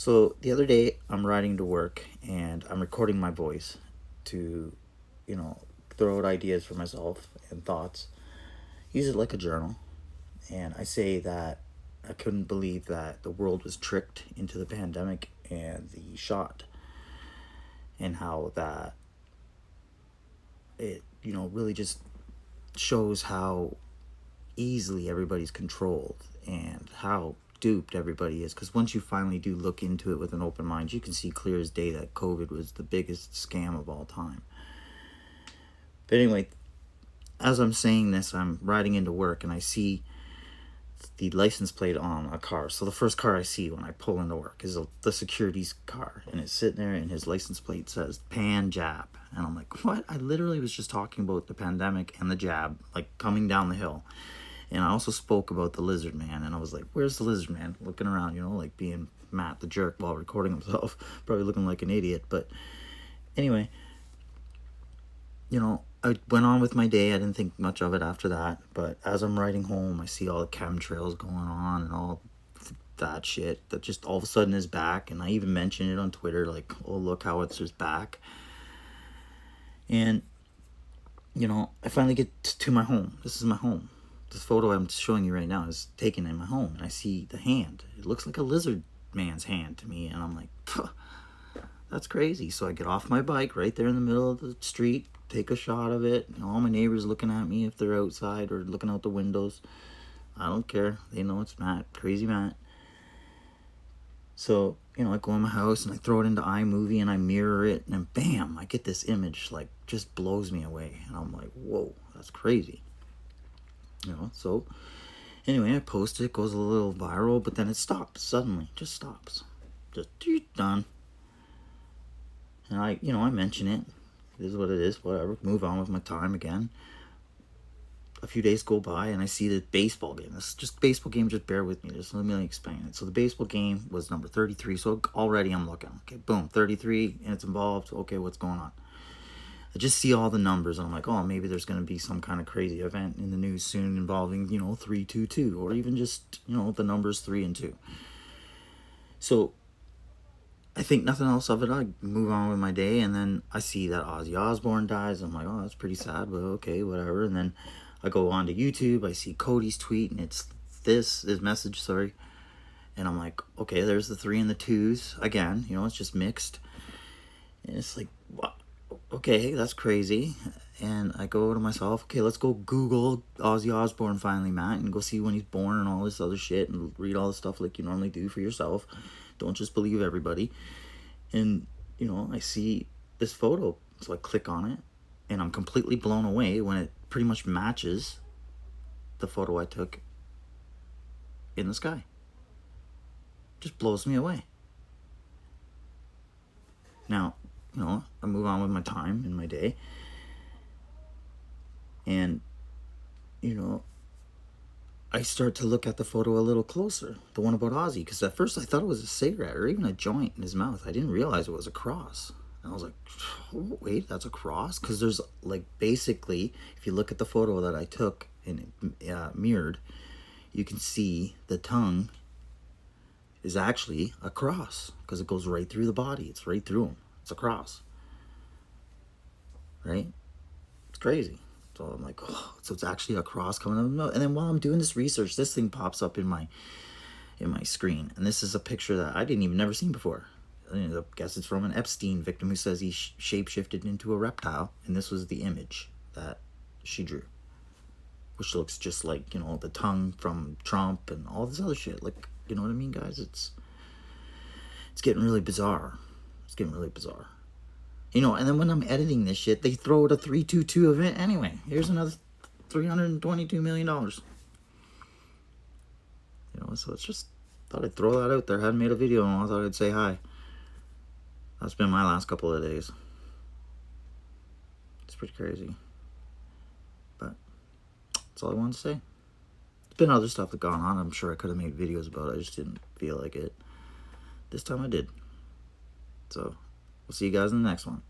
So the other day, I'm riding to work and I'm recording my voice to, you know, throw out ideas for myself and thoughts. Use it like a journal. And I say that I couldn't believe that the world was tricked into the pandemic and the shot, and how that it, really just shows how easily everybody's controlled and how duped everybody is. Because once you finally do look into it with an open mind, you can see clear as day that COVID was the biggest scam of all time. But anyway, as I'm saying this, I'm riding into work and I see the license plate on a car. So the first car I see when I pull into work is the security's car, and it's sitting there and his license plate says pan jab. And I'm like, what? I literally was just talking about the pandemic and the jab, like coming down the hill. And I also spoke about the lizard man, and I was like, where's the lizard man? Looking around, like being Matt the jerk while recording himself, probably looking like an idiot. But anyway, I went on with my day. I didn't think much of it after that. But as I'm riding home, I see all the chemtrails going on and all that shit that just all of a sudden is back. And I even mentioned it on Twitter, like, oh, look how it's just back. And, I finally get to my home. This is my home. This photo I'm showing you right now is taken in my home. And I see the hand. It looks like a lizard man's hand to me. And I'm like, that's crazy. So I get off my bike right there in the middle of the street, take a shot of it. All my neighbors looking at me if they're outside or looking out the windows. I don't care. They know it's Matt, crazy Matt. So, I go in my house and I throw it into iMovie and I mirror it, and then bam, I get this image, like, just blows me away. And I'm like, whoa, that's crazy. So anyway, I post it, it goes a little viral, but then it stops suddenly, just stops. Just done. And I mention it. It is what it is, whatever. Move on with my time again. A few days go by and I see the baseball game. This is just baseball game, just bear with me. Just let me explain it. So the baseball game was number 33. So already I'm looking. Okay, boom, 33 and it's involved. Okay, what's going on? I just see all the numbers and I'm like, oh, maybe there's going to be some kind of crazy event in the news soon involving, 322, or even just, the numbers 3 and 2. So I think nothing else of it. I move on with my day, and then I see that Ozzy Osbourne dies. I'm like, oh, that's pretty sad, but okay, whatever. And then I go on to YouTube. I see Cody's tweet, and it's his message, sorry. And I'm like, okay, there's the 3 and the 2s again. It's just mixed. And it's like, wow, okay, that's crazy. And I go to myself, okay, let's go Google Ozzy Osbourne finally, Matt, and go see when he's born and all this other shit, and read all the stuff like you normally do for yourself. Don't just believe everybody. And, I see this photo. So I click on it, and I'm completely blown away when it pretty much matches the photo I took in the sky. Just blows me away. Now, I move on with my time in my day. And, I start to look at the photo a little closer, the one about Ozzy, because at first I thought it was a cigarette or even a joint in his mouth. I didn't realize it was a cross. And I was like, oh, wait, that's a cross? Because there's, like, basically, if you look at the photo that I took and mirrored, you can see the tongue is actually a cross, because it goes right through the body. It's right through him. It's a cross. Right? It's crazy. So I'm like, oh, so it's actually a cross coming up. And then while I'm doing this research, this thing pops up in my screen. And this is a picture that I didn't even never seen before. I guess it's from an Epstein victim who says he shape-shifted into a reptile. And this was the image that she drew, which looks just like, the tongue from Trump and all this other shit. Like, you know what I mean, guys? It's getting really bizarre. It's getting really bizarre. And then when I'm editing this shit, they throw out a 322 event anyway. Here's another $322 million. So it's just, thought I'd throw that out there. Hadn't made a video and I thought I'd say hi. That's been my last couple of days. It's pretty crazy. But that's all I wanted to say. There's been other stuff that gone on. I'm sure I could have made videos about it. I just didn't feel like it. This time I did. So we'll see you guys in the next one.